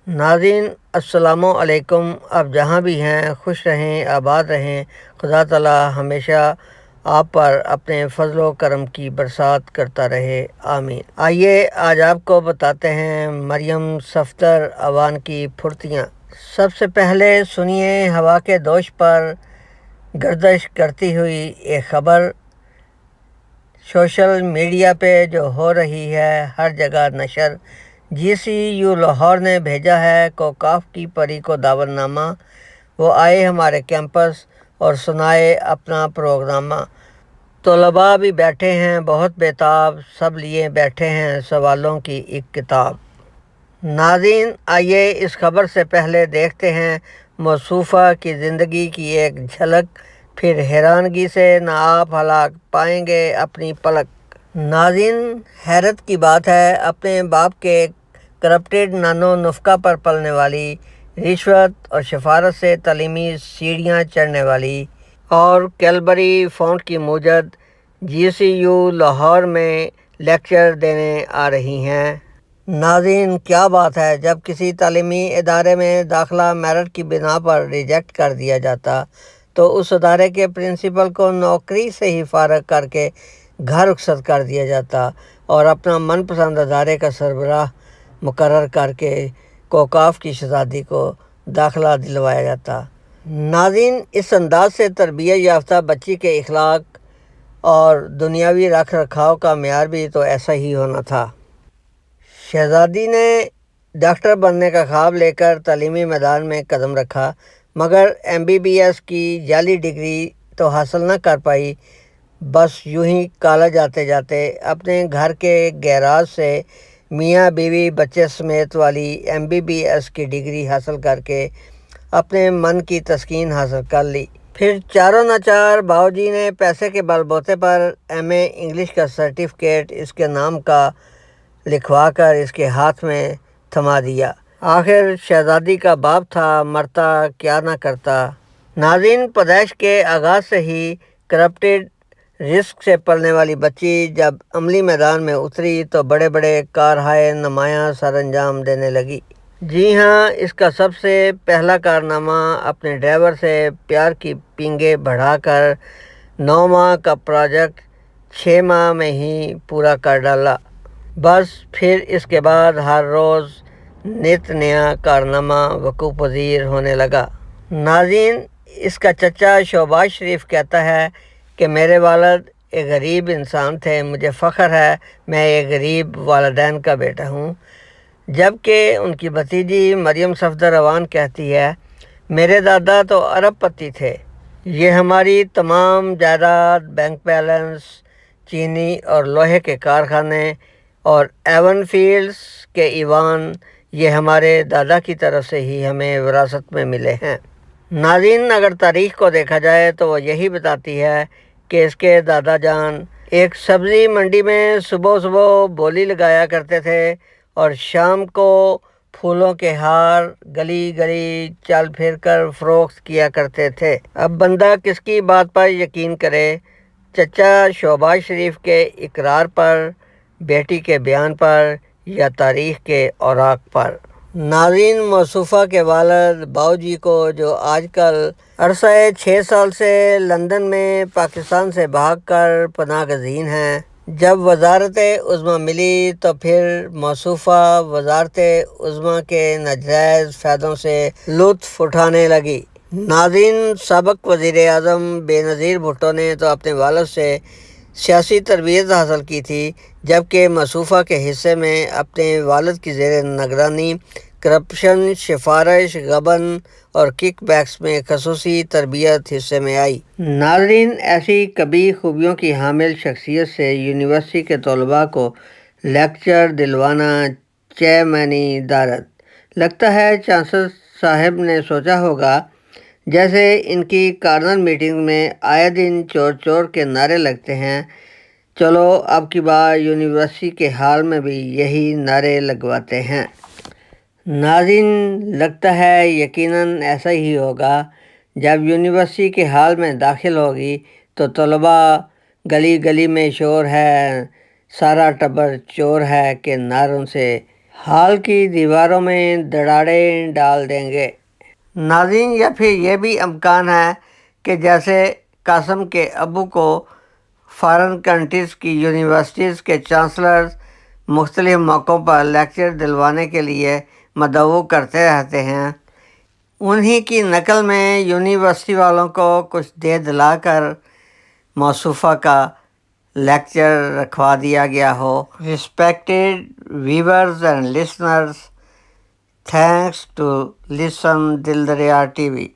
ناظرین السلام علیکم۔ آپ جہاں بھی ہیں خوش رہیں، آباد رہیں۔ خدا تعالی ہمیشہ آپ پر اپنے فضل و کرم کی برسات کرتا رہے، آمین۔ آئیے آج آپ کو بتاتے ہیں مریم صفدر اوان کی پھرتیاں۔ سب سے پہلے سنیے ہوا کے دوش پر گردش کرتی ہوئی ایک خبر، سوشل میڈیا پہ جو ہو رہی ہے ہر جگہ نشر۔ جی سی یو لاہور نے بھیجا ہے کوکاف کی پری کو دعوت نامہ، وہ آئے ہمارے کیمپس اور سنائے اپنا پروگرامہ۔ طلباء بھی بیٹھے ہیں بہت بیتاب، سب لیے بیٹھے ہیں سوالوں کی ایک کتاب۔ ناظرین آئیے اس خبر سے پہلے دیکھتے ہیں موصوفہ کی زندگی کی ایک جھلک، پھر حیرانگی سے نہ آپ ہلاک پائیں گے اپنی پلک۔ ناظرین حیرت کی بات ہے، اپنے باپ کے کرپٹڈ نانو نفقہ پر پلنے والی، رشوت اور سفارت سے تعلیمی سیڑھیاں چڑھنے والی اور کیلبری فونٹ کی موجد جی سی یو لاہور میں لیکچر دینے آ رہی ہیں۔ ناظرین کیا بات ہے، جب کسی تعلیمی ادارے میں داخلہ میرٹ کی بنا پر ریجیکٹ کر دیا جاتا تو اس ادارے کے پرنسپل کو نوکری سے ہی فارغ کر کے گھر رخصت کر دیا جاتا اور اپنا من پسند ادارے کا سربراہ مقرر کر کے کوکاف کی شہزادی کو داخلہ دلوایا جاتا۔ ناظرین اس انداز سے تربیت یافتہ بچی کے اخلاق اور دنیاوی رکھ رکھاؤ کا معیار بھی تو ایسا ہی ہونا تھا۔ شہزادی نے ڈاکٹر بننے کا خواب لے کر تعلیمی میدان میں قدم رکھا، مگر MBBS کی جعلی ڈگری تو حاصل نہ کر پائی۔ بس یوں ہی کالج جاتے جاتے اپنے گھر کے گیراج سے میاں بیوی بچے سمیت والی MBBS کی ڈگری حاصل کر کے اپنے من کی تسکین حاصل کر لی۔ پھر چاروں ناچار باؤجی نے پیسے کے بل بوتے پر MA انگلش کا سرٹیفکیٹ اس کے نام کا لکھوا کر اس کے ہاتھ میں تھما دیا۔ آخر شہزادی کا باپ تھا، مرتا کیا نہ کرتا۔ ناظرین پیدائش کے آغاز سے ہی کرپٹڈ رزق سے پلنے والی بچی جب عملی میدان میں اتری تو بڑے بڑے کارہائے نمایاں سر انجام دینے لگی۔ جی ہاں، اس کا سب سے پہلا کارنامہ اپنے ڈرائیور سے پیار کی پینگیں بڑھا کر 9 ماہ کا پروجیکٹ 6 ماہ میں ہی پورا کر ڈالا۔ بس پھر اس کے بعد ہر روز نت نیا کارنامہ وقوع پذیر ہونے لگا۔ ناظرین اس کا چچا شہباز شریف کہتا ہے کہ میرے والد ایک غریب انسان تھے، مجھے فخر ہے میں ایک غریب والدین کا بیٹا ہوں۔ جبکہ ان کی بھتیجی مریم صفدر اوان کہتی ہے میرے دادا تو ارب پتی تھے، یہ ہماری تمام جائیداد، بینک بیلنس، چینی اور لوہے کے کارخانے اور ایون فیلڈز کے ایوان یہ ہمارے دادا کی طرف سے ہی ہمیں وراثت میں ملے ہیں۔ ناظرین اگر تاریخ کو دیکھا جائے تو وہ یہی بتاتی ہے کہ اس کے دادا جان ایک سبزی منڈی میں صبح صبح بولی لگایا کرتے تھے اور شام کو پھولوں کے ہار گلی گلی چل پھر کر فروخت کیا کرتے تھے۔ اب بندہ کس کی بات پر یقین کرے، چچا شہباز شریف کے اقرار پر، بیٹی کے بیان پر یا تاریخ کے اوراق پر؟ ناظرین موصوفہ کے والد باؤجی کو جو آج کل عرصہ 6 سال سے لندن میں پاکستان سے بھاگ کر پناہ گزین ہیں، جب وزارت عظمیٰ ملی تو پھر موصوفہ وزارت عظمیٰ کے ناجائز فائدوں سے لطف اٹھانے لگی۔ ناظرین سابق وزیر اعظم بے نظیر بھٹو نے تو اپنے والد سے سیاسی تربیت حاصل کی تھی، جبکہ موصوفہ کے حصے میں اپنے والد کی زیر نگرانی کرپشن، سفارش، غبن اور کک بیکس میں خصوصی تربیت حصے میں آئی۔ ناظرین ایسی کبھی خوبیوں کی حامل شخصیت سے یونیورسٹی کے طلباء کو لیکچر دلوانا چہ معنی دارد۔ لگتا ہے چانسلر صاحب نے سوچا ہوگا جیسے ان کی کارنر میٹنگ میں آئے دن چور چور کے نعرے لگتے ہیں، چلو اب کی بار یونیورسٹی کے ہال میں بھی یہی نعرے لگواتے ہیں۔ ناظرین لگتا ہے یقیناً ایسا ہی ہوگا، جب یونیورسٹی کے ہال میں داخل ہوگی تو طلباء گلی گلی میں شور ہے، سارا ٹبر چور ہے کے نعروں سے ہال کی دیواروں میں دراڑیں ڈال دیں گے۔ ناظرین، یا پھر یہ بھی امکان ہے کہ جیسے قاسم کے ابو کو فارن کنٹریز کی یونیورسٹیز کے چانسلرز مختلف موقعوں پر لیکچر دلوانے کے لیے مدعو کرتے رہتے ہیں، انہی کی نقل میں یونیورسٹی والوں کو کچھ دے دلا کر موصوفہ کا لیکچر رکھوا دیا گیا ہو۔ Respected viewers and listeners, thanks to listen Dil Darya T V.